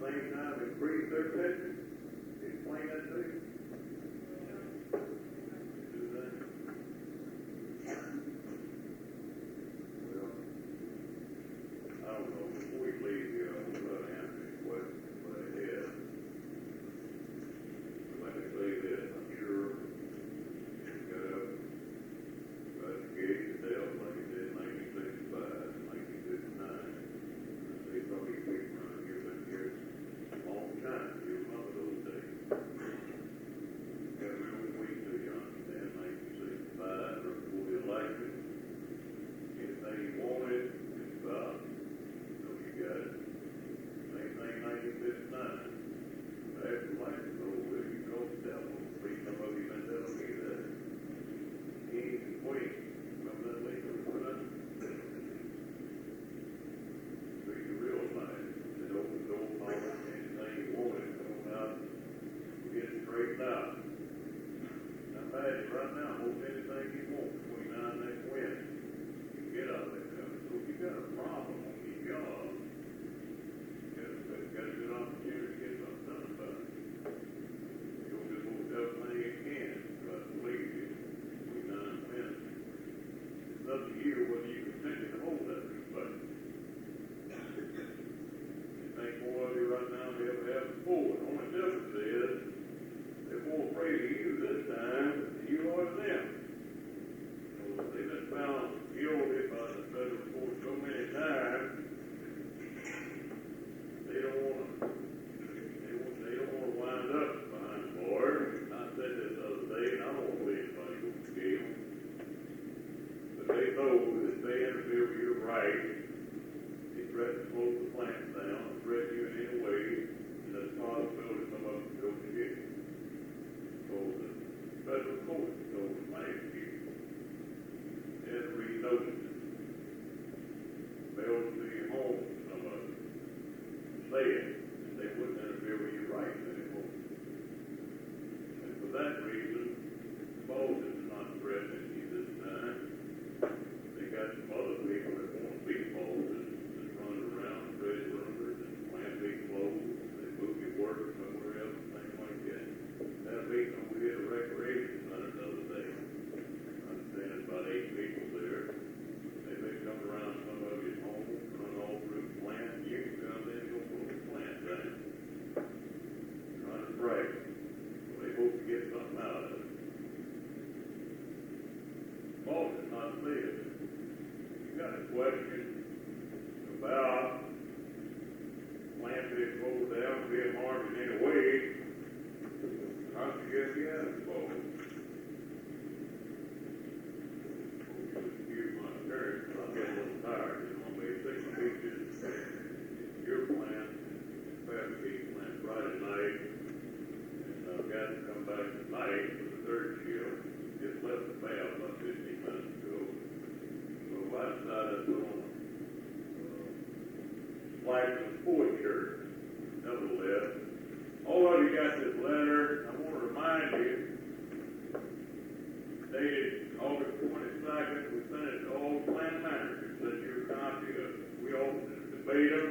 same time increase their pension? Explain that to you. Do that. Well, I don't know. Before we leave here, I'm going to answer this question, but it is. Let me say this. I'm sure you got up, investigated yourself like you did in 1965, 1959. They probably people around here been here a long time. You remember those days. Got real weak to you understand 1965 or before the election. Anything you wanted, it's about. So you got it. Same thing 1959. After life is over, you know the devil. Please, some of you been telling me that. Kings and queens. Remember that later? So you realize that open door policy, anything you wanted, going out, get it straightened out. Now, imagine right now, most anything you want between now and next Wednesday, you can get out of that company. So if you got a problem on your job, got a good opportunity to get something done about it. You don't just want to do everything you can to try to please you between now and Wednesday. It's up to you whether you continue to hold that respect. You think more of you right now than ever have before. The only difference is they're more afraid of you this time than you are of them. So they've been found guilty by the federal court so many times. They don't want to wind up behind the bars. I said this the other day, and I don't want to leave anybody go to jail. But they know that if they interfere with your rights, they threaten to close the plant down, threaten you in any way, and there's a possibility some of them go to jail. So the federal court told them last year, they had to re-notice it. Mailed to your home, some of them. Said they wouldn't interfere with your rights anymore. And for that reason, Moses is not threatening you this time. They got some other people that want to be Moses that's running around treasure hunters and plant big clothes. They move your work somewhere else and things like that. That meeting over here at the recreation center the other day. I understand there's about 8 people there. They've been coming around some of your home, run all through the plant, and you can come in and go plant down. Trying to break. Well, they hope to get something out of it. Moses not saying it. You got a question about plant being pulled down, being harmed in any way, I suggest you ask Moses. Excuse my appearance, but I'm getting a little tired. You know, I made 6 speeches. Your plant, fabrication plant Friday night, and I've got to come back tonight for the 3rd shift. Just left the mail about 15 minutes ago. So I decided to put on flag and sport shirt. Nevertheless, all of you got this letter. I want to remind you, dated August 22nd, we sent it to all plant managers. That's your copy of it. We all debate them.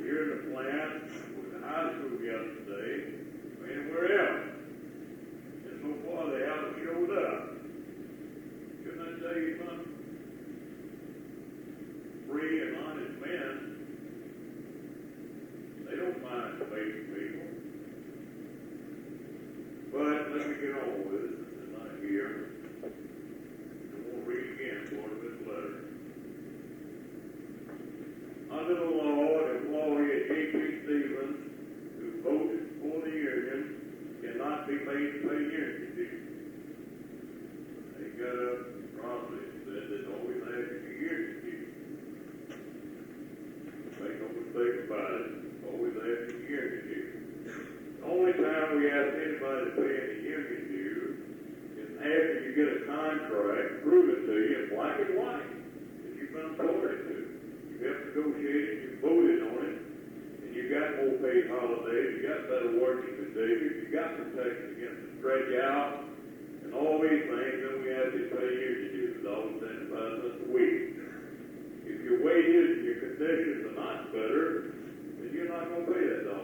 Here in the plant, with the high school yesterday, or anywhere else. And so far they haven't showed up. Couldn't I tell you something? Free and honest men, they don't mind debating people. But let me get on with it. It's not here. I won't read again part of this letter. Under the law, employee J.P. Stevens, who voted for the union, cannot be made to pay union dues. They got up promptly and said they'd always ask you union dues. Make no mistake about it, always ask you union dues. The only time we ask anybody to pay any union dues is after you get a contract, prove it to you in black and white that you've been employed to. You have negotiated, you voted on it, and you got more paid holidays, you got better working conditions, you got protection against the stretch out, and all these things, then we have to pay union dues, $1.75 a week. If your wages and your conditions are not better, then you're not going to pay that $1.75.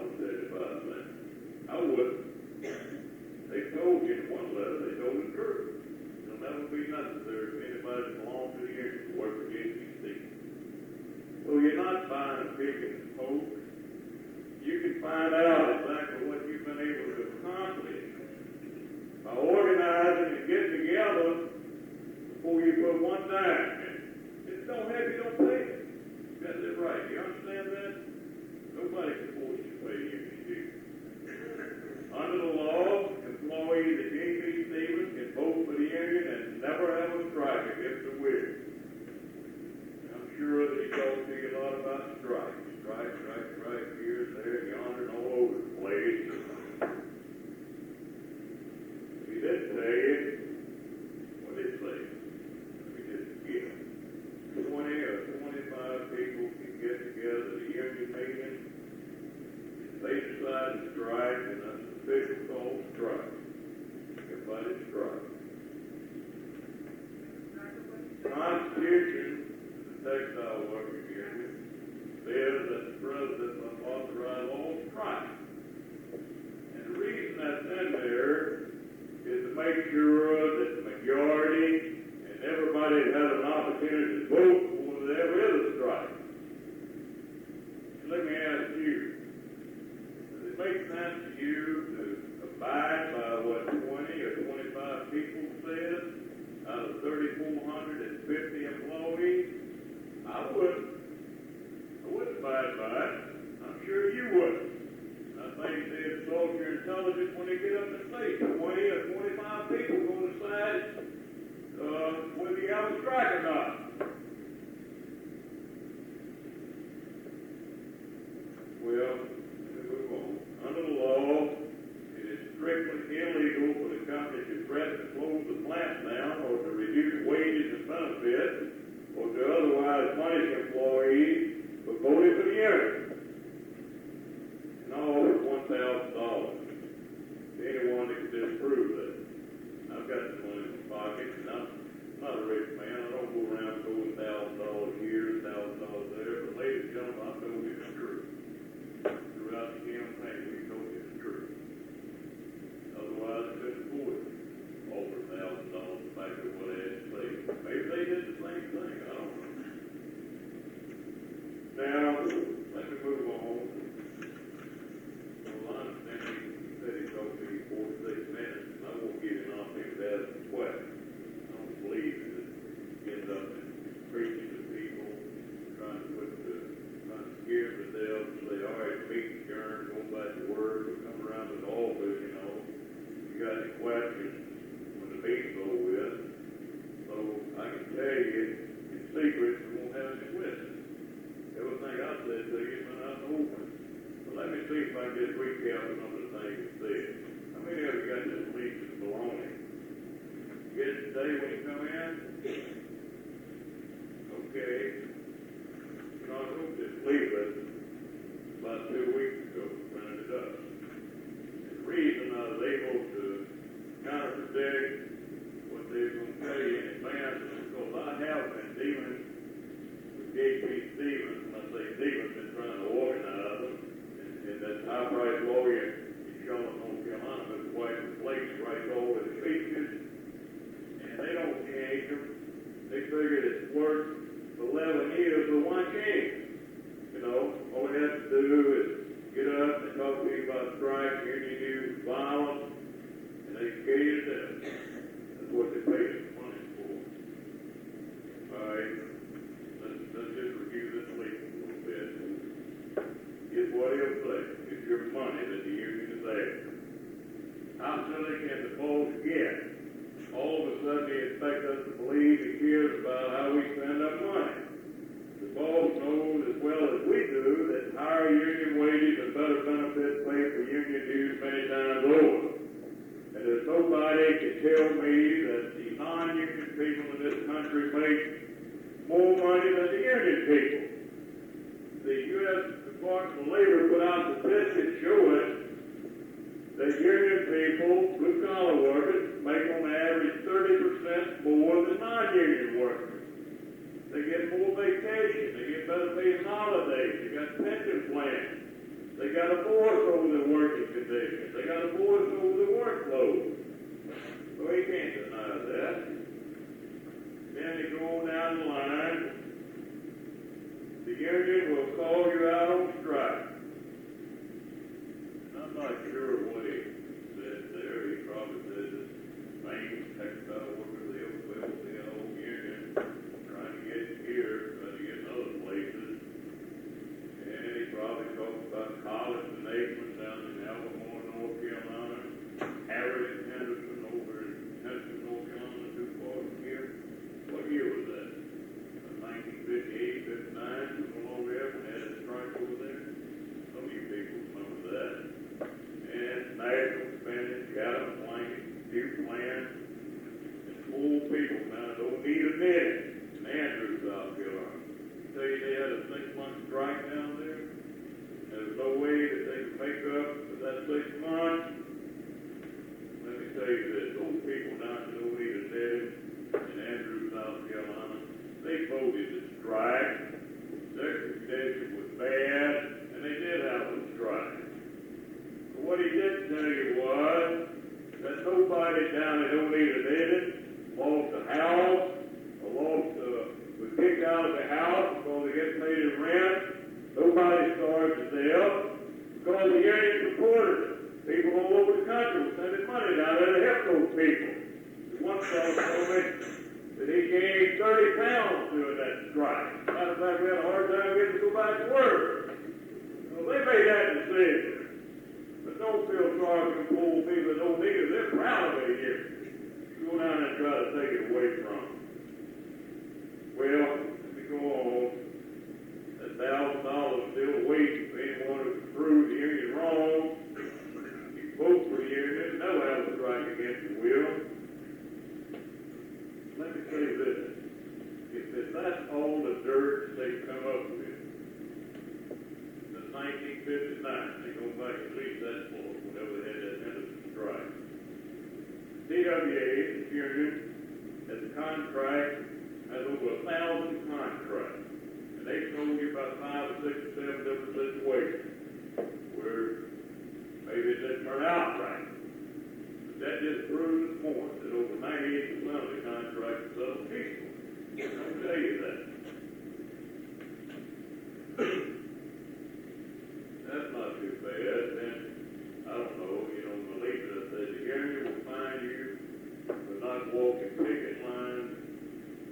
me ask you, does it make sense to you to abide by what 20 or 25 people said out of 3,450 employees? I wouldn't. I wouldn't abide by it. I'm sure you wouldn't. I think they insult your intelligence when they get up and say 20 or 25 people going to decide whether you have a strike or not. Well, we move on. Under the law, it is strictly illegal for the company to threaten to close the plant down or to reduce wages and benefits or to otherwise punish employees for voting for the union. And all for $1,000. Anyone that can disprove that. I've got the money in my pocket, and I'm not a rich man. I don't go around throwing $1,000 here, $1,000 there. But ladies and gentlemen, I told you the truth. Throughout the campaign, we told you the truth. Otherwise, I couldn't afford it. Over $1,000 back to what I had to say. Maybe they did the same thing. I don't know. Now, let me move on. Well, I understand he said he told me 46 minutes. I won't give him an opportunity to ask a question. I don't believe that it gets up and preaching to people, trying to scare the devil and say, all right, meeting adjourned, go back to work, or come around to the office, you know. If you got any questions when the meeting's over with. So I can tell you, in secret, we won't have any witnesses. Everything I said to you went out in the open. But let me see if I can just recap some of the things you said. How many of you got this leaf of baloney? You get it today when you come in? Okay. You know, I wrote this leaflet about 2 weeks ago, printed it up. And the reason I was able to contradict what they were going to tell you in advance is because I have been dealing with J.P. Stevens. When I say Stevens, been trying to organize them. And that high-priced lawyer in Charlotte, North Carolina, Mr. White, Flake, writes all the speeches, and they don't change them. They figure it's worth 11 years for one change. You know, all we have to do is get up and talk to you about strike, union use, violence, and they scare you to death. That's what they pay us money for. All right, let's just review this leak a little bit. It's what he'll say. It's your money that the union is after. How silly can the boss get? All of a sudden they expect us to believe he cares about how we spend our money. The boss knows as well as we do that higher union wages and better benefits pay for union dues many times over. And there's nobody can tell me that the non-union people in this country make more money than the union people. The U.S. Department of Labor put out statistics showing that union people, blue-collar workers, make on average 30% more than non-union workers. They get more vacation. They get better paid holidays. They got pension plans. They got a voice over their working conditions. They got a voice over their workload. So he can't deny that. Then they go on down the line. The union will call you out on strike. And I'm not sure what he said there. He probably said that main textile workers, they'll the old union, trying to get here, trying to get in other places. And he probably talked about College and Aikman down in Albemarle, North Carolina, Harris and Henderson over in Henderson, North Carolina, too far from here. What year was that? 1958, 59, people over there when they had a strike over there. Some of you people remember that. And national spending, got a blanket, new plan. And poor people now don't need a minute in Andrews, South Carolina. Tell you they had a 6-month strike down there. There's no way that they could make up for that 6 1959. They go back at least that far, whenever they had that Henderson strike. TWA, the union, has a contract, has over 1,000 contracts. And they told you about 5 or 6 or 7 different situations where maybe it didn't turn out right. But that just proves the point that over 98% of the contracts are settled peaceful. I'll tell you that. That's not too bad. And I don't know, Melissa said the union will find you for not walking picket lines,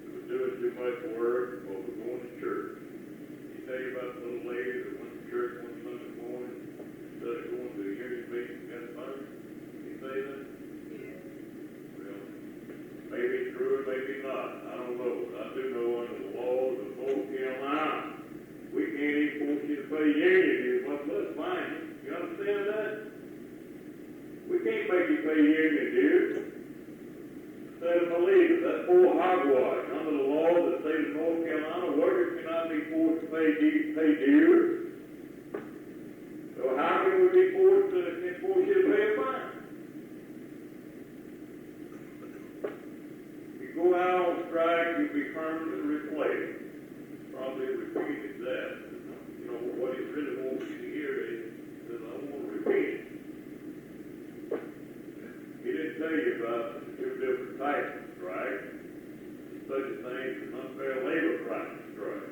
for doing too much work, or for going to church. You tell you about the little lady that went to church one Sunday morning instead of going to a union meeting and got fired? You say that? Yeah. Well, maybe it's true, maybe not. I don't know. But I do know under the laws of North Carolina, we can't even force you to pay union dues. Well, let's find you. You understand that? We can't make you pay union dues. Instead of believers, that's full hogwash. Under the law of the state of North Carolina, workers cannot be forced to pay dues. So how can we be forced to force you to pay a fine? If you go out on strike, you'll be permanently replaced. Probably repeated that. What he really wants you to hear is that I want to repeat it. He didn't tell you about the 2 different types of strike. Such a thing as an unfair labor practice strike.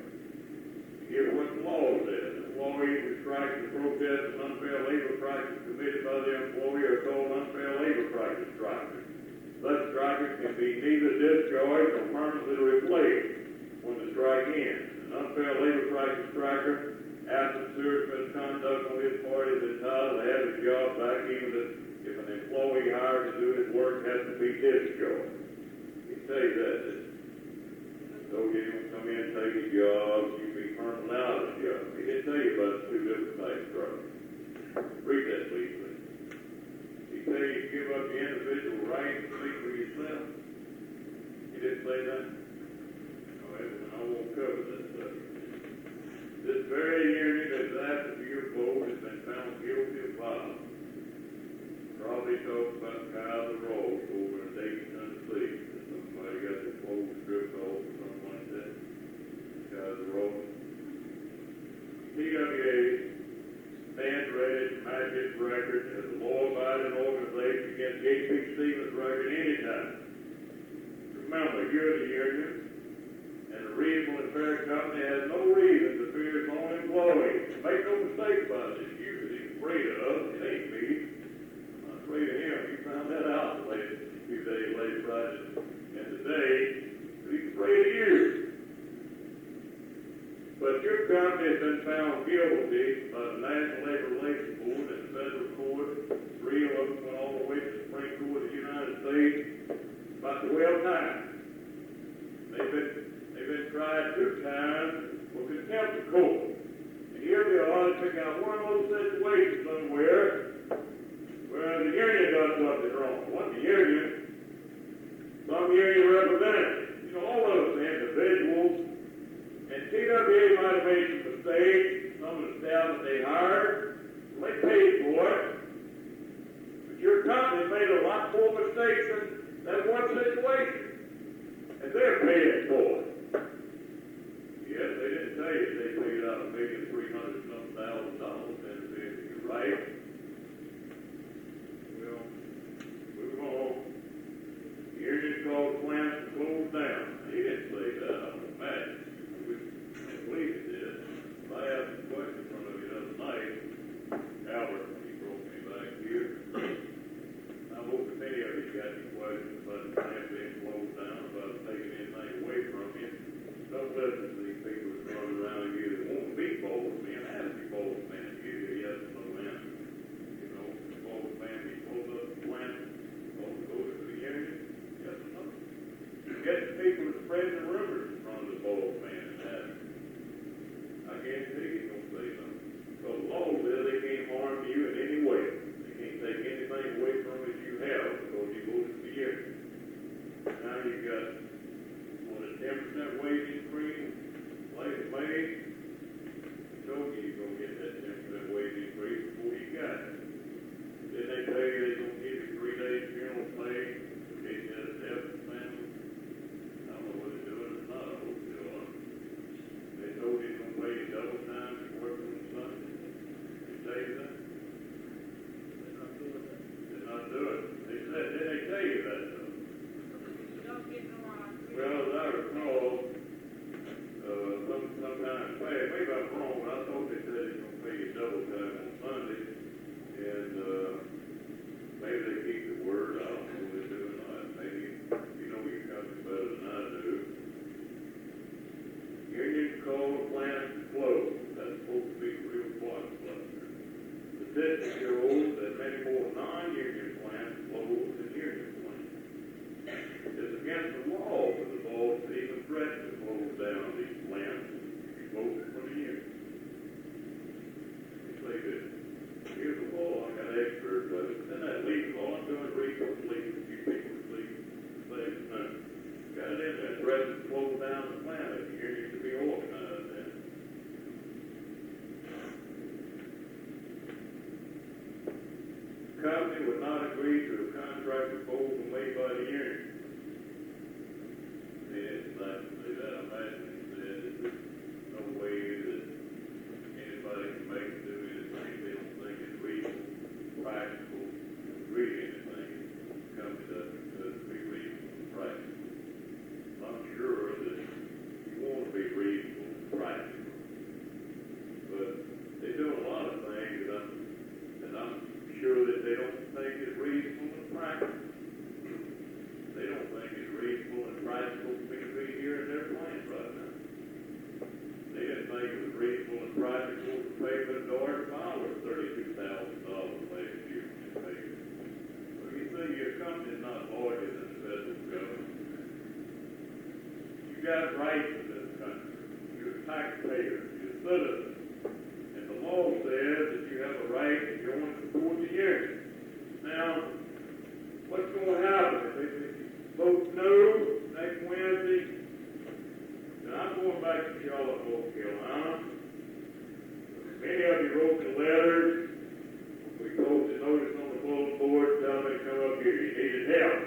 Here's what the law says. Employees who strike to protest an unfair labor practice committed by the employee are called unfair labor practice strikers. Such strikers can be neither discharged nor permanently replaced when the strike ends. An unfair labor practice striker, after serious misconduct on his part, is entitled to have his job back even if an employee hired to do his work has to be discharged. He says that. So you don't come in and take a job, you be permanently out of the job. He didn't tell you about the 2 different types of strikes. Read that, please. He said you give up the individual right to speak for yourself. He didn't say that. I won't cover that subject. This very union that's after your vote has been found guilty of violence. Probably talks about Kyle the Rose over in Dayton, Tennessee. Somebody got their clothes stripped off or something like that. Kyle the Rose. TWA stands ready to match its record as a law-abiding organization against H.P. Stevens' record anytime. Remember, you're the union. And a reasonable and fair company has no reason to fear its own employees. Make no mistake about this. He's afraid of us. It ain't me. I'm not afraid of him. He found that out a few days later, Friday. And today, he's afraid of you. But your company has been found guilty by the National Labor Relations Board and the federal court. 3 of them went all the way to the Supreme Court of the United States about 12 times. They've been tried 2 times for contempt of court. And here we are to pick out one little situation somewhere where the union does something wrong. What the union? Some union representatives. All of us are individuals. And TWA might have made some mistakes. Some of the staff that they hired, they paid for it. But your company made a lot more mistakes than that one situation. And they're paying for it. Yes, they didn't tell you they paid out $1,300,000, and you're right. Well, move on. The union called plants to close down. He didn't say that, I don't imagine. I believe he did. I asked a question from him the other night. statistics show that many more non-union plants close than union plants. It's against the law for the boss to even threaten to close down these plants close for the union. You say this, here's the law, I got experts, but isn't that legal? All I'm doing is reading what the legal, you people say, no. Got it in there, threaten to close down the plant if the union to be organized then. Company would not agree to a contract proposal made by the union. They didn't like to say that. I imagine he said that there's no way that anybody can make it do anything. They don't think it's reasonable, practical, to agree to anything. The company doesn't be reasonable and practical. I'm sure that you want to be reasonable and practical. But they do a lot of things that I'm sure that they don't think is reasonable and practical. They don't think it's reasonable and practical for me to be here in their plant right now. They didn't think it was reasonable and practical to pay the daughter Fowler $32,000 last year in pay. Well, you see, your company's not larger than the federal government. You got rights in this country. You're a taxpayer. You're a citizen. And the law says that you have a right to join and support the union. Now, what's going to happen if they vote no next Wednesday? Then I'm going back to Charlotte, North Carolina. Many of you wrote the letters. We posted notice on the bulletin board telling me to come up here. You needed help.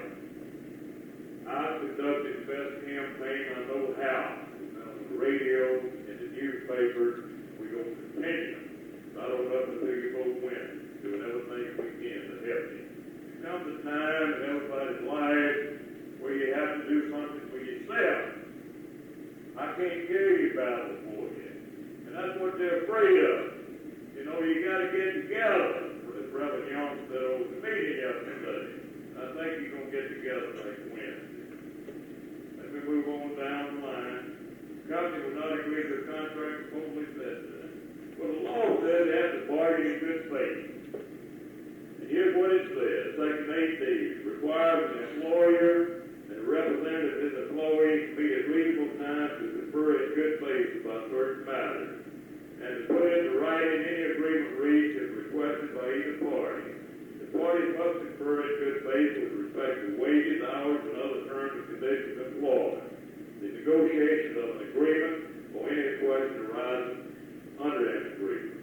I conducted the best campaign I know how. On the radio, in the newspapers, we're going to continue. Not on up until you both win. Doing everything we can to help you. There comes a time in everybody's life where you have to do something for yourself. I can't carry your battle for you. And that's what they're afraid of. You know, you got to get together. As Reverend Young said over the meeting yesterday, I think you're going to get together next Wednesday. Let me move on down the line. The company will not agree to a contract proposal said that. Well, the law says they have to bargain in good faith. And here's what it says. Section 8D requires an employer and a representative of his employee to meet at reasonable time to confer in good faith about certain matters, and to put into writing any agreement reached if requested by either party. The parties must confer in good faith with respect to wages, hours, and other terms and conditions of employment. The negotiation of an agreement or any question arising under an agreement.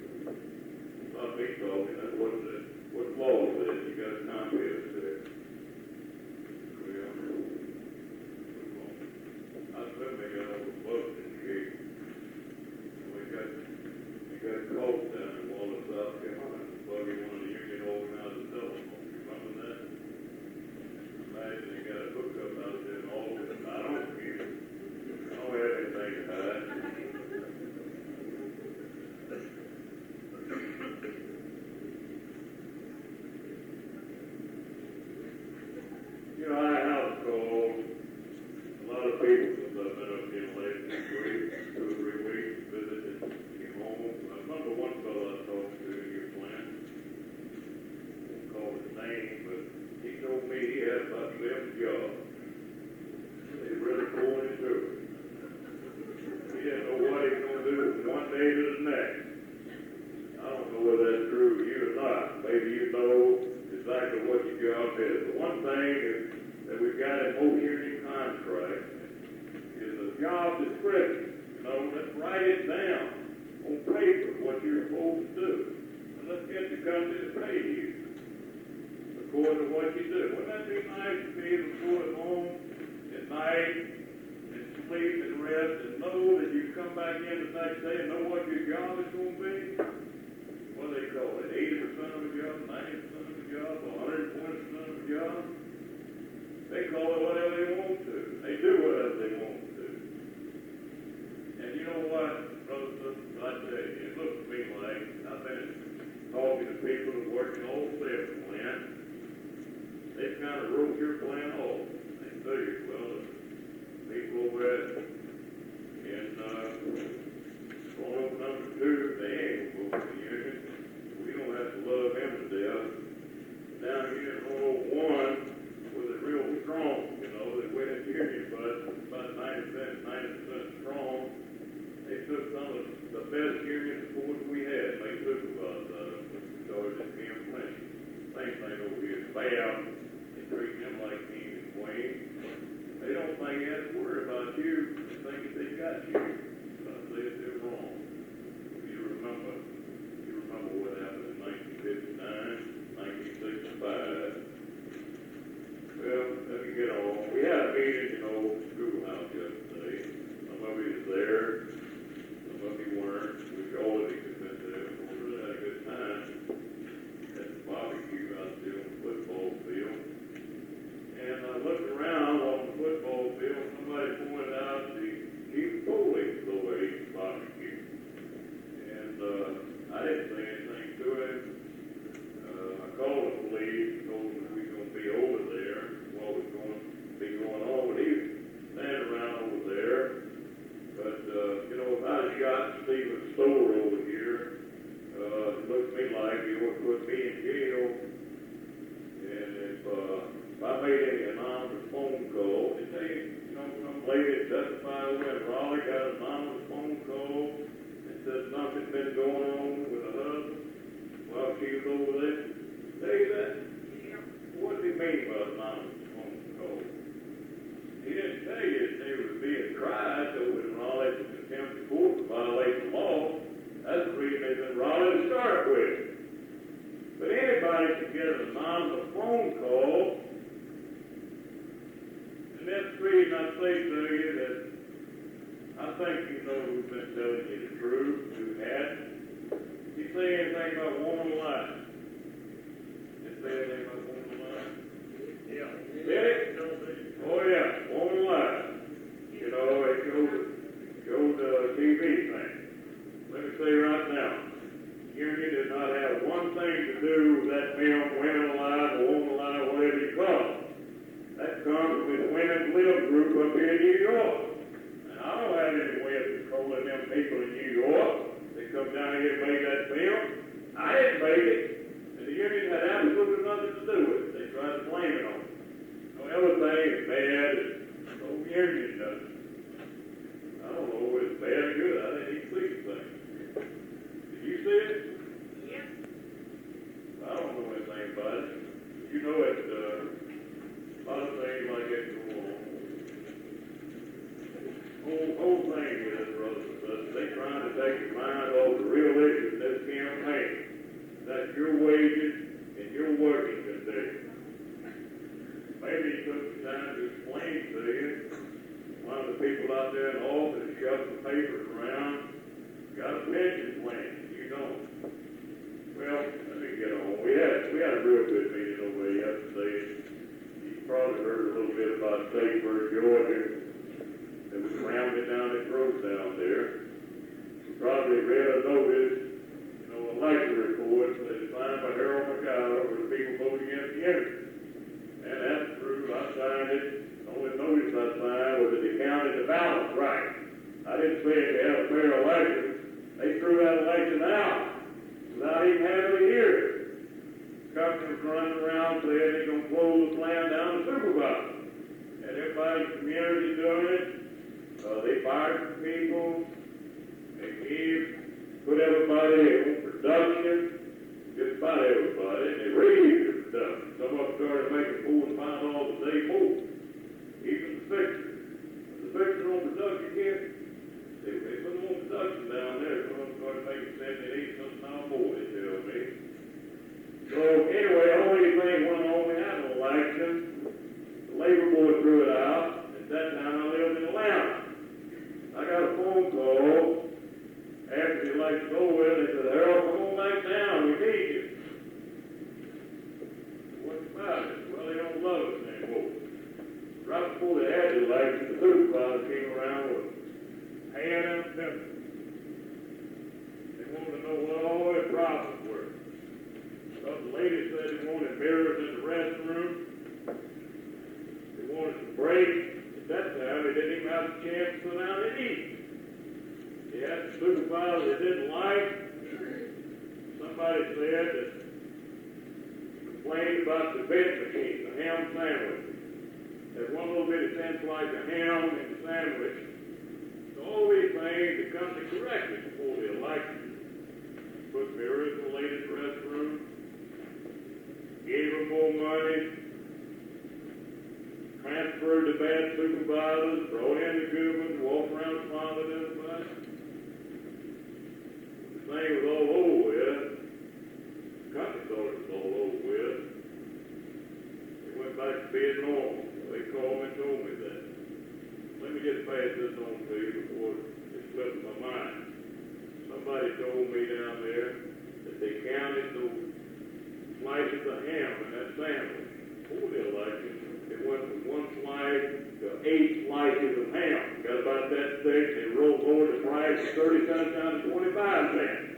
Not me talking, that's what the law says. You got a copy of it there. I assume they got all the books in the gate. We got calls down in Wallace, South Carolina. Buggy, one of the union organizers, telephone. You remember that? Imagine they got a hookup out there in Albany. I don't care. I don't have anything to hide. You know, I had a house call. A lot of people since I've been up here late this week, 2 or 3 weeks, visited, came home. I remember one fellow I talked to in your plant. I won't call his name, but he told me he had about 7 jobs. They really pulled him through it. He didn't know what he was going to do from one day to the next. I don't know whether that's true for you or not. Maybe you know exactly what your job is. But one thing that we've got in most union contracts is a job description. You know, let's write it down on paper what you're supposed to do. And let's get the company to pay you according to what you do. Wouldn't that be nice to be able to go at home at night and sleep and rest and know that you come back in the next day and know what your job is going to be? What do they call it? 80% of a job, 90% of a job, 120% of a job? They call it whatever they want to. They do whatever they want to. And you know what, brothers and sisters, I tell you, it looks to me like I've been talking to people that work in old sales plant. They've kind of wrote your plant off. They say, well, the people over there in roll number 2, they ain't going to the union. We don't have to love looks to me like you want to put me in jail. And if I made any anonymous phone call, and they, some lady testified when Raleigh got an anonymous phone call and said something's been going on with her husband while she was over there. Say that? Yeah. What did he mean by anonymous phone call? He didn't say his name was being tried, so when Raleigh was contempt of court for violating the law, that's the reason they've been Raleigh to start with. But anybody can get an anonymous phone call. And that's the reason I say to you that I think you know who's been telling you the truth, who hasn't. You say anything about woman alive? Did say anything about woman alive? Yeah. Did it? Oh yeah, woman alive. You know, it showed TV thing. Let me say right now, Union did not have one thing to do with that film, Women Alive, or Woman Alive, whatever you call it. That comes from this Women's Live group up here in New York. And I don't have any way of controlling them people in New York. They come down here and make that film. I didn't make it. And the Union had absolutely nothing to do with it. They tried to blame it on me. So everything is bad, and no Union does it. I don't know if it's bad or good. I didn't even see the thing. Did you see it? Yes. I don't know anything about it. You know it, a lot of things like that go on. Whole thing is, brothers and sisters, they trying to take your mind off the real issue in this campaign. That's your wages and your working conditions. Maybe you took the time to explain to you. One of the people out there in the office shoved the papers around, got a pension plan. You don't. Well, let me get on. We had a real good meeting over there yesterday. You probably heard a little bit about Statesburg, Georgia. It was rounded down that road down there. You probably read or noticed, election report that is signed by Harold McIver for the people voting against the enemy. And that's true. I signed it. The only notice I signed was that they counted the ballots right. I didn't say they had a fair election. They threw that election out without even having to hear it. Governors running around saying they're going to close the plant down to supervise. And everybody in the community doing it. They fired people. They put everybody on production. Just about everybody. And they raised the production. Some of them started making $4 a day more. Even the fixers. The fixers on production here, they put them on production down there. Some of them started making 70, 80 something now more, they tell me. So anyway, all these things went on. We had an election. The labor board threw it out. At that time I lived in Atlanta. I got a phone call after the election's over. They said, Harold, come on back down. We need you. What's about it? Well, they don't love us anymore. Right before they had the election, the supervisor came around with hand and pencil. They wanted to know what all their problems were. Because the lady said they wanted mirrors in the restroom. They wanted some breaks. At that time, they didn't even have a chance to sit down and eat. They had the supervisor they didn't like. Somebody said that complained about the veg machine, the ham sandwich. There's one little bit of thin slice of ham in the sandwich. So all these things, the company corrected before the election. Put mirrors in the latest restroom, gave them more money, transferred the bad supervisors, brought in the good ones, walked around smiling at everybody. The thing was all over with. The company thought it was all over with. It went back to being normal. They called me and told me that. Let me just pass this on to you before it slips my mind. Somebody told me down there that they counted those slices of ham in that sandwich. Before the election, it went from one slice to 8 slices of ham. Got about that thick, they rolled over the price from 30 cents down to 25 cents.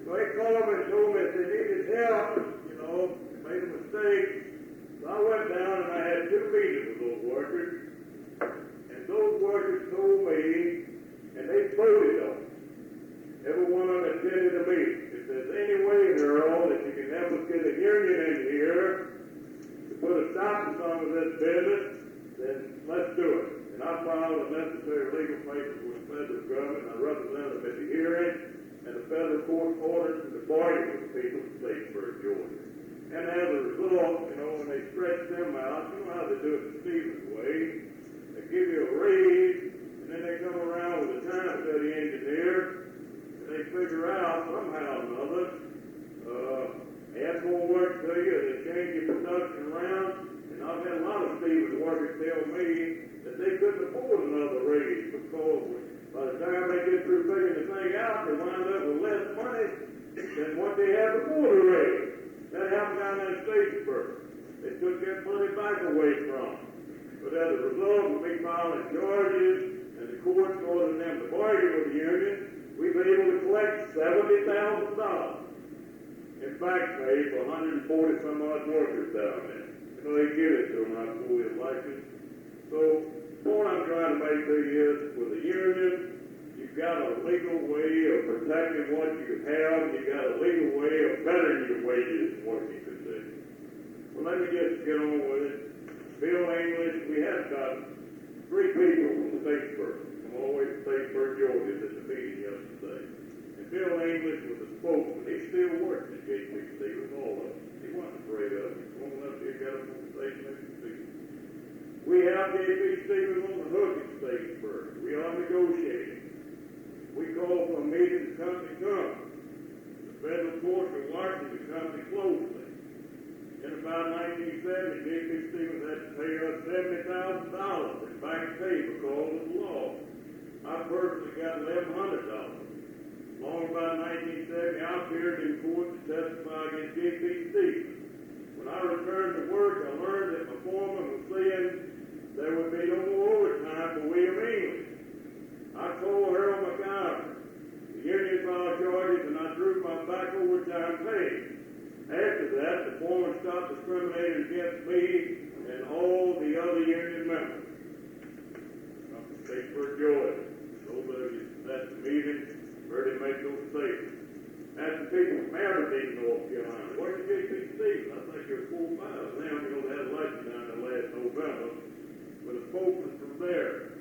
So they called me and told me if they needed help, made a mistake, on with this business, then let's do it. And I filed the necessary legal papers with the federal government, and I represented them at the hearing, and the federal court ordered them to bargain with the people of Statesboro, Georgia. And as a result, when they stretch them out, you know how they do it the Stevens way, they give you a raise, and then they come around with a time study engineer, and they figure out somehow or another, add more work to you, they change your production around, and I've had a lot of Stevens workers tell me that they couldn't afford another raise because by the time they get through figuring the thing out, they wind up with less money than what they had before the raise. That happened down in Statesboro. They took that money back away from them. But as a result of me filing charges and the courts ordering them to bargain with the union, we've been able to collect $70,000 in back pay for 140 some odd workers down there. They give it to them right before the election. So the point I'm trying to make to you is, with the union, you've got a legal way of protecting what you have, and you've got a legal way of bettering your wages and what you can do. Well, let me just get on with it. Bill English, we had about 3 people from Statesboro, from all the way to Statesboro, Georgia, at the meeting yesterday. And Bill English was a spokesman. He still works at JPC with all of them. He wasn't afraid of it. He went up here, got up on the station and speak. We have JP Stevens on the hook at Statesboro. We are negotiating. We call for a meeting, the company comes. The federal courts are watching the company closely. In about 1970, JP Stevens had to pay us $70,000 in back pay because of the law. I personally got $1,100. Long about 1970, I appeared in court to testify against JP Stevens. When I returned to work, I learned that my foreman was saying there would be no more overtime for William English. I told Harold McIver, the union filed charges, and I drew my back overtime pay. After that, the foreman stopped discriminating against me and all the other union members. From Statesboro, Georgia. Those of you at the meeting heard him make those statements. That's the people from Aberdeen, North Carolina. Where's JP Stevens? I think there's 4 or 5 now. They had an election down there last November. But a spokesman from there,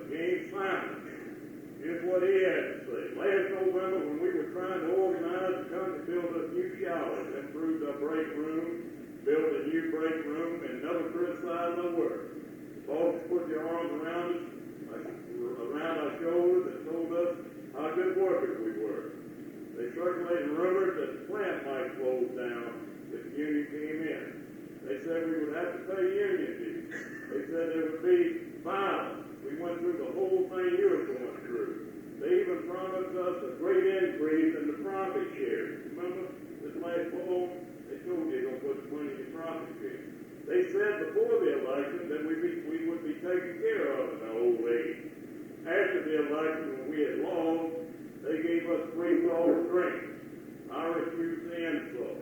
James Simon, here's what he had to say. Last November, when we were trying to organize, the company built us new showers, improved our break room, built a new break room, and never criticized our work. The bosses put their arms around us, around our shoulders, and told us how good workers we were. They circulated rumors that the plant might close down if the union came in. They said we would have to pay union dues. They said there would be violence. We went through the whole thing you were going through. They even promised us a great increase in the profit share. Remember this last fall? They told you they're going to put the money in the profit share. They said before the election that we would be taken care of in our old age. After the election, when we had lost, they gave us free soft drinks. I refused the insult.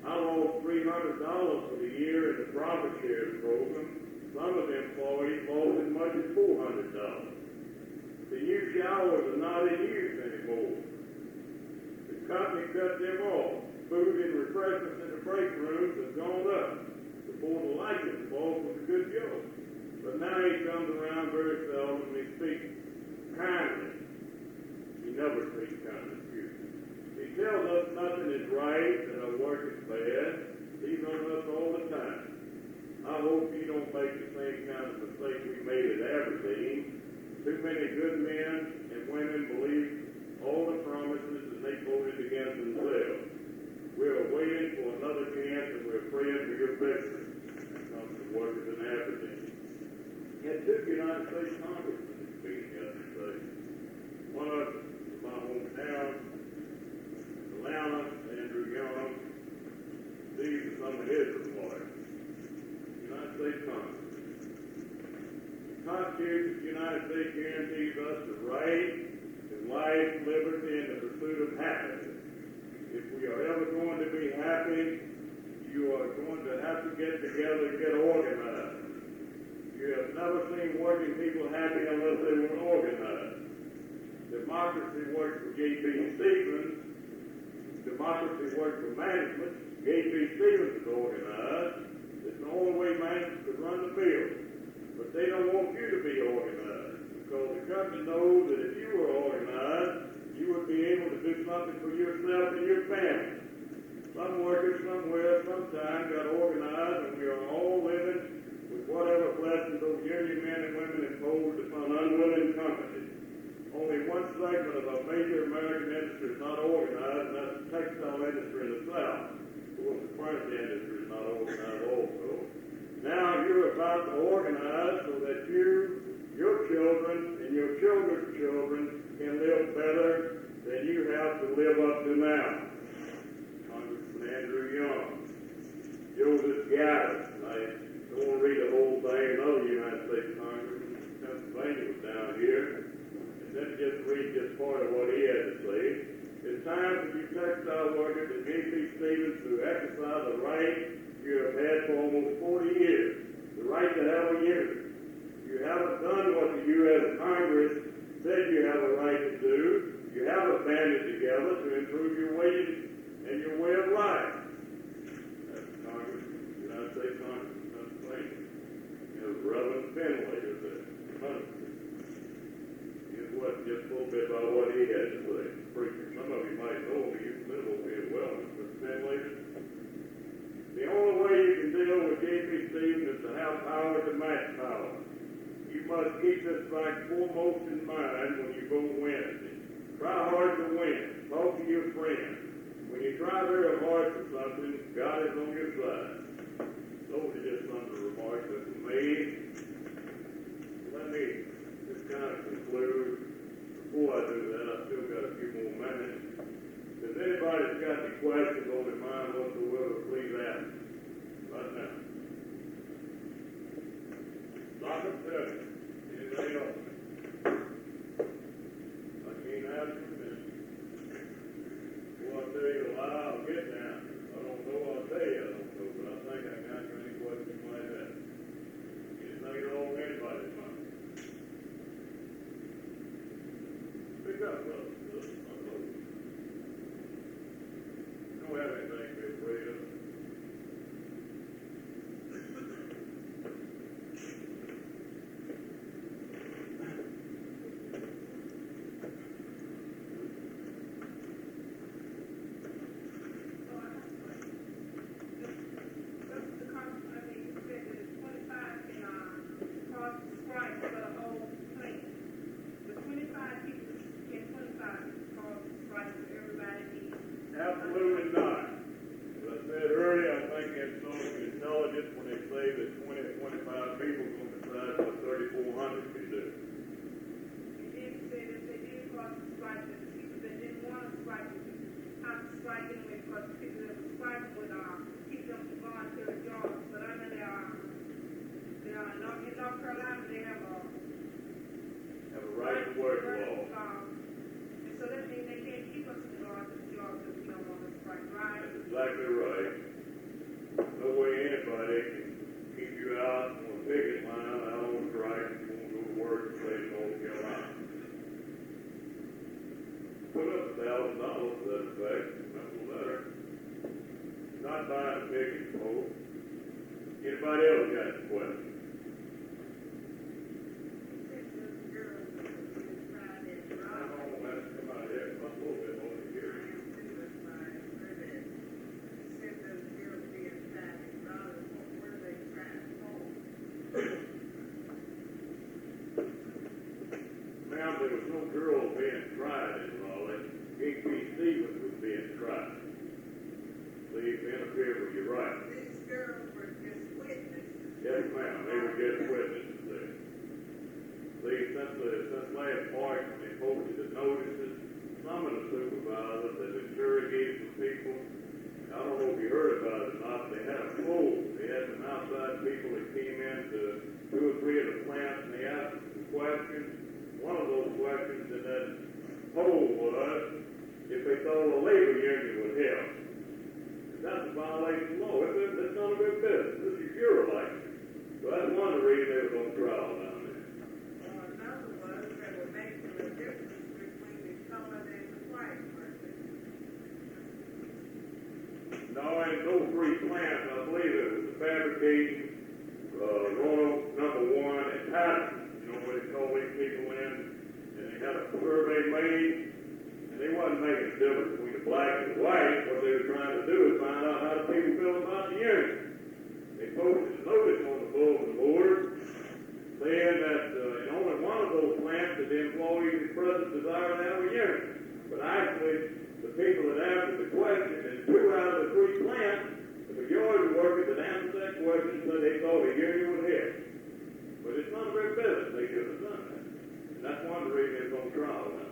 I lost $300 for the year in the profit share program. Some of the employees lost as much as $400. The new showers are not in use anymore. The company cut them off. Food and refreshments in the break rooms have gone up. Before the election, the boss was a good joke. But now he comes around very seldom and he speaks kindly. He never speaks kindly. He tells us nothing is right, that our work is bad. He's on us all the time. I hope you don't make the same kind of mistake we made at Aberdeen. Too many good men and women believed all the promises and they voted against themselves. We are waiting for another chance and we're praying for your victory. That comes from workers in Aberdeen. You had 2 United States congressmen speaking yesterday. One of them from my hometown, Atlanta, Andrew Young. These are some of his remarks. United States Congress. The Constitution of the United States guarantees us the right to life, liberty, and the pursuit of happiness. If we are ever going to be happy, you are going to have to get together and get organized. You have never seen working people happy unless they were organized. Democracy works for J.P. Stevens. Democracy works for management. J.P. Stevens is organized. It's the only way man to run the bill. But they don't want you to be organized, because the company knows that if you were organized, you would be able to do something for yourself and your family. Some workers somewhere, sometime got organized, and we are all living with whatever blessings those union men and women imposed upon unwilling companies. Only one segment of our major American industry is not organized, and that's the textile industry in the South. Of course, the furniture industry is not organized also. Now you're about to organize so that you, your children, and your children's children can live better than you have to live up to now. Congressman Andrew Young, Joseph Gaddis, I don't want to read the whole thing. Another United States Congressman from Pennsylvania was down here. And then just read just part of what he had to say. It's time for you textile workers at J.P. Stevens to exercise a right you have had for almost 40 years, the right to have a union. You haven't done what the U.S. Congress said you have a right to do. You haven't banded together to improve your wages and your way of life. That's Congress, United States Congress of Pennsylvania. There's Reverend Finley of the country. Here's what, just a little bit about what he had to say. Preacher, some of you might know him. You live over here well, Mr. Finley. The only way you can deal with J.P. Stevens is to have power to match power. You must keep this fact foremost in mind when you vote Wednesday. Try hard to win. Talk to your friends. When you try very hard for something, God is on your side. Those are just some of the remarks that were made. Let me just kind of conclude. Before I do that, I've still got a few more minutes. If anybody's got any questions on their mind whatsoever, please ask right now. Dr. Perry, anybody else? I can't answer this. Well, I'll tell you a lie, I'll get down. I don't know, I'll tell you I don't know, but I think I can answer any questions you might have. Anything wrong with anybody's mind? Pick up, brother. Don't have anything to be afraid of. Absolutely not. As I said earlier, I think it's so intelligent when they say that 20 to 25 people are going to decide what 3,400 can do. And then he said if they did cause a strike, that the people that didn't want to strike would have to strike anyway, because the people that were striking would keep them from voluntary jobs. But under in North Carolina, they have Have a right to work law. And so that means they can't keep us from going to the jobs if we don't want to strike, right? That's exactly right. No way anybody can keep you out on a picket line, out on strike, if you won't go to work in the state of North Carolina. Put up $1,000 for that effect. That's a letter. Not buying a picket, folks. Anybody else got any questions? Ma'am, there was no girl being tried in Raleigh. J.P. Stevens was being tried. Please interfere with your rights. These girls were just witnesses. Yes, ma'am. They were just witnesses there. See, since last March, when they posted the notices, some of the supervisors have interrogated some people. I don't know if you heard about it or not. They had a poll. They had some outside people that came in to 2 or 3 of the plants, and they asked them some questions. One of those questions in that poll was if they thought a labor union would help. That's a violation of law. It's none of their business. This is your election. So that's one of the reasons they were on trial down there. Another was they were making a difference between the colored and the white person. No, ain't no free plants. I believe that the employees present desire to have a union. But actually, the people that answered the question, and 2 out of the 3 plants, the majority of workers that answered that question said they thought a union would help. But it's none of their business. They should have done that. And that's one of the reasons it's on trial now.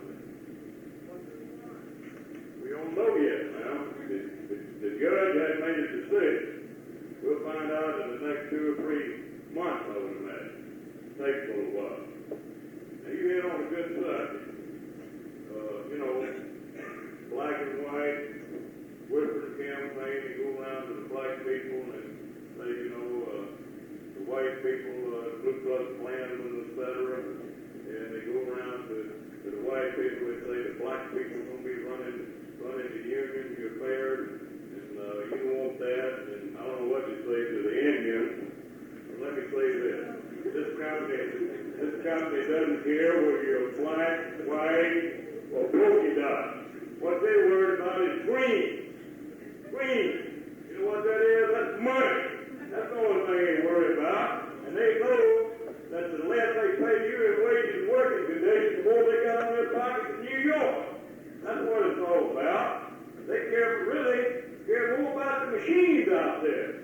We don't know yet now. The judge hasn't made a decision. We'll find out in the next 2 or 3 months, I would imagine. It takes a little while. Now, you hit on a good subject. Black and white, whispering campaign, and go around to the black people and say, the white people, Ku Klux Klansmen, etc. And they go around to the white people and say the black people are going to be running the union, your affairs, and you don't want that. And I don't know what you say to the Indians. But let me say this. This company doesn't care whether you're black, white, or polka dot. What they worry about is green. Green. You know what that is? That's money. That's the only thing they worry about. And they know that the less they pay you in wages and working conditions, the more they got on their pockets in New York. That's what it's all about. They really care more about the machines out there.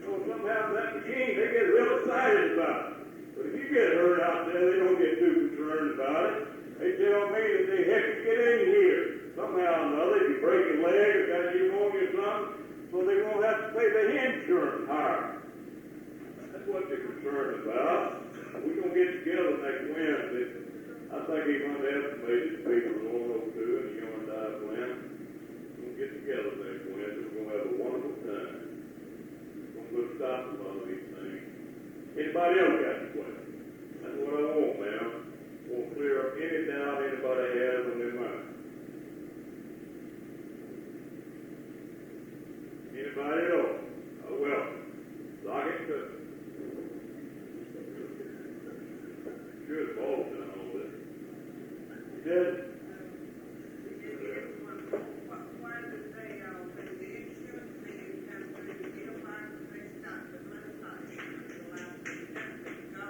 Somehow that machine, they get real excited about it. But if you get hurt out there, they don't get too concerned about it. They tell me that they have to get in here. Somehow or another, you break your leg or got pneumonia or something, so they won't have to pay the insurance higher. That's what they're concerned about. We're going to get together next Wednesday. I think he's underestimated the people in Orono too, and the Yarndie plant. We're going to get together next Wednesday. We're going to have a wonderful time. We're going to put a stop to all of these things. Anybody else got a question? That's what I want, man. I want to clear up any doubt anybody has on their mind. Anybody else? Oh, well, lock it to good involved in all this. You did? Why did they, when the insurance man comes through the mailbox, they stop the money box and allow the insurance to go?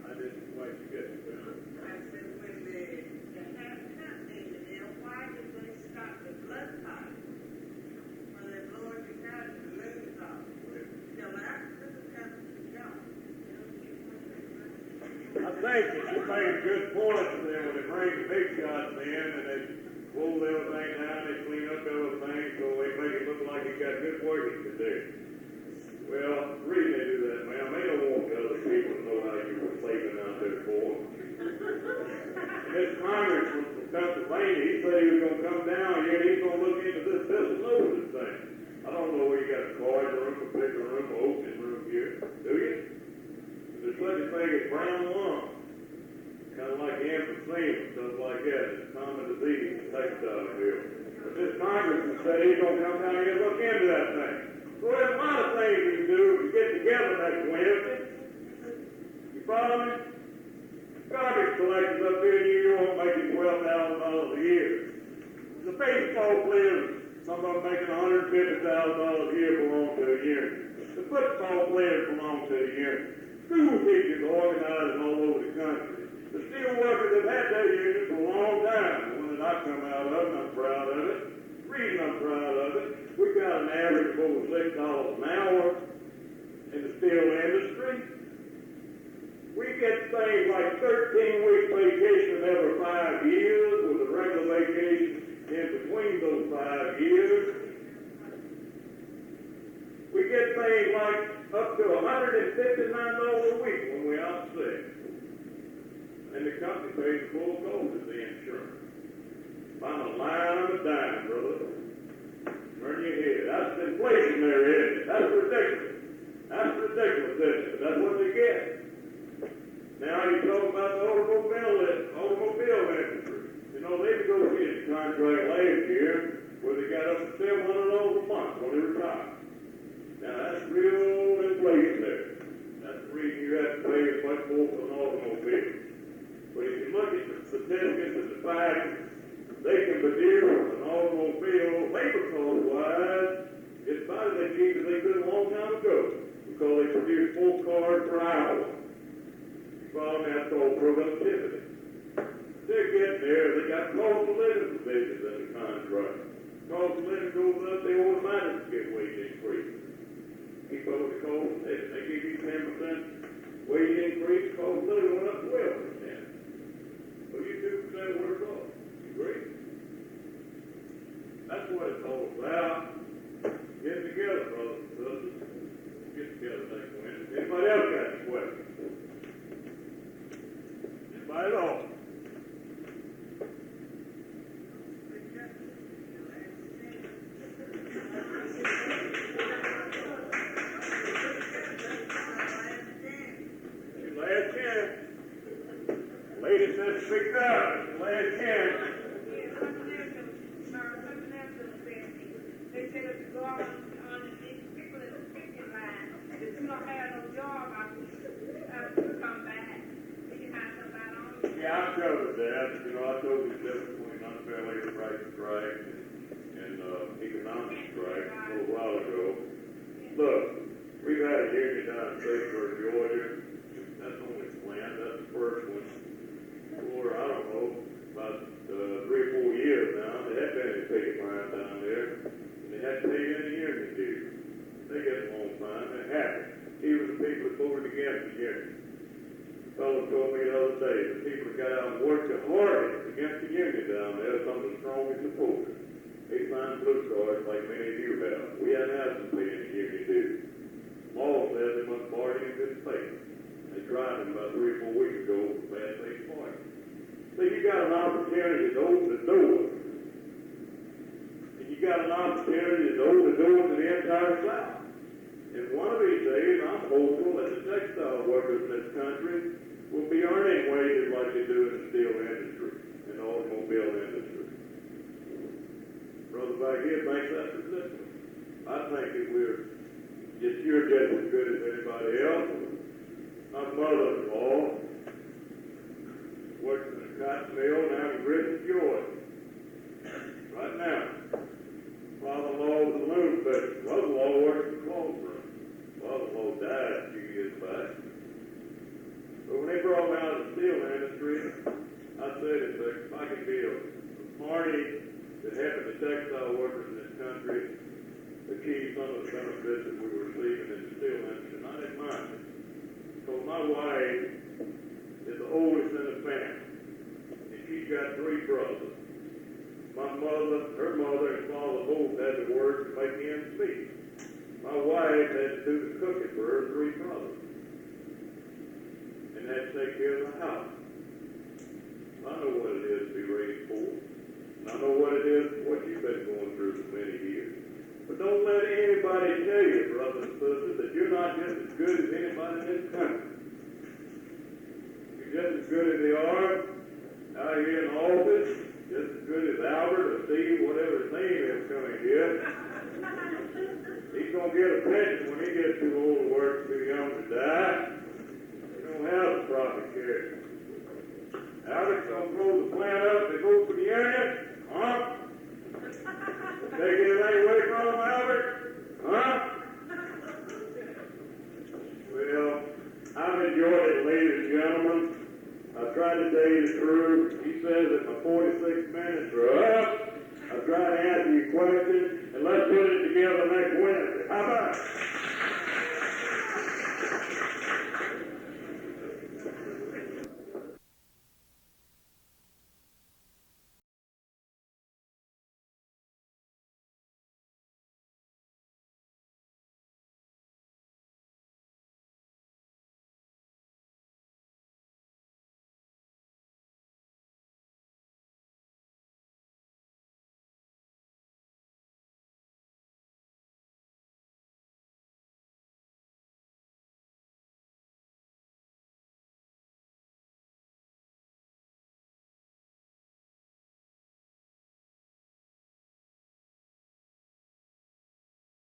I didn't quite get it, well. I said, when the half company in the mail, why did they stop the blood pipe? When they lowered the guy to the lose off? Till after the company gone. I think that you made a good point there when they bring the big shots in and they pull everything down, they clean up everything so they make it look like you got good working to do. Well, the reason they do that, man, they don't want the other people to know how you were sleeping out there for. This congressman from Pennsylvania, he said he was going to come down here and he's going to look into this business thing. I don't know where you got a card room, a bigger room, an opening room here, do you? There's such a thing as brown lung, kind of like emphysema, stuff like that. It's a common disease in textile field. But this congressman said he's going to come down here and look into that thing. So there's a lot of things you can do if you get together next Wednesday. You follow me? Garbage collectors up here in New York making $12,000 a year. The baseball players, some of them making $150,000 a year belong to a union. The football players belong to a union. School teachers organizing all over the country. The steel workers have had their union for a long time. The one that I come out of, and I'm proud of it. The reason I'm proud of it, we've got an average of over $6 an hour in the steel industry. We get things like 13-week vacation every 5 years with a regular vacation in between those 5 years. We get things like up to $159 a week when we're out sick. And the company pays the full cost of the insurance. If I'm a line, I'm a dime, brother. Turn your head. That's inflation there, isn't it? That's ridiculous. That's ridiculous, isn't it? But that's what they get. Now you talk about the automobile industry. You know, they negotiated a contract last year where they got up to $700 a month when they retired. Now that's real inflation there. That's the reason you have to pay as much more for an automobile. But if you look at the statistics and the facts, they can produce an automobile labor cost-wise, it's about as cheap as they could a long time ago because they produce 4 cars per hour. You follow me? That's called called productivity. They're getting there. They got cost of living provisions in the contract. Cost of living goes up, they automatically get wage increase. Keep up with the cost of living. They give you 10% wage increase, cost of living went up 12%. So you 2% worse off. You agree? That's what it's all about. Get together, brothers and sisters. Get together next Wednesday. Anybody else got any questions? Anybody at all? Last chance. Lady said speak up. Last chance. They said if you go on these people in the picking line, if you don't have no job, I will come back. You can have somebody on you. Yeah, I covered that. You know, I told you the difference between unfair labor price strike and economic strike a little while ago. Look, we've had a union down in Statesburg, Georgia. That's only plant. That's the first one. For, I don't know, about 3 or 4 years now. They have been in a picket line down there. They hadn't paid any union dues. They get them on time. They're happy. Even the people that voted against the union. A fellow told me the other day, the people that got out and worked the hardest against the union down there, some of the strongest supporters. They signed blue cards like many of you have. We haven't had them pay any union dues. Law says they must bargain in good faith. They tried them about 3 or 4 weeks ago for bad faith bargain. So you got an opportunity to open the door. And you got an opportunity to open the door to the entire South. And one of these days, I'm hopeful that the textile workers in this country will be earning wages like they do in the steel industry and the automobile industry. Brother back here thinks that's ridiculous. I think that you're just as good as anybody else. My mother-in-law works in a cotton mill down in Griffin, Georgia. Right now. Father-in-law was a loom fisher. Mother-in-law works in the clothes room. Father-in-law died a few years back. But when they brought me out of the steel industry, I said, if I could be a party that helped the textile workers in this country achieve some of the benefits that we were receiving in the steel industry, and I didn't mind it. So my wife is the oldest in the family, and she's got 3 brothers. My mother, her mother, and father both had to work to make ends meet. My wife had to do the cooking for her 3 brothers, and had to take care of the house. I know what it is to be raised poor, and I know what it is, what you've been going through for many years. But don't let anybody tell you, brothers and sisters, that you're not just as good as anybody in this country. You're just as good as they are out here in the office, just as good as Albert or Steve, whatever his name is coming here. He's going to get a pension when he gets too old to work, too young to die. He don't have the profit share. Albert's going to throw the plant up and go for the union. Huh? Take anything away from him, Albert? Huh? Well, I've enjoyed it, ladies and gentlemen. I've tried to tell you the truth. He says that my 46 minutes are up. I've tried to answer your questions, and let's put it together next Wednesday. How about it?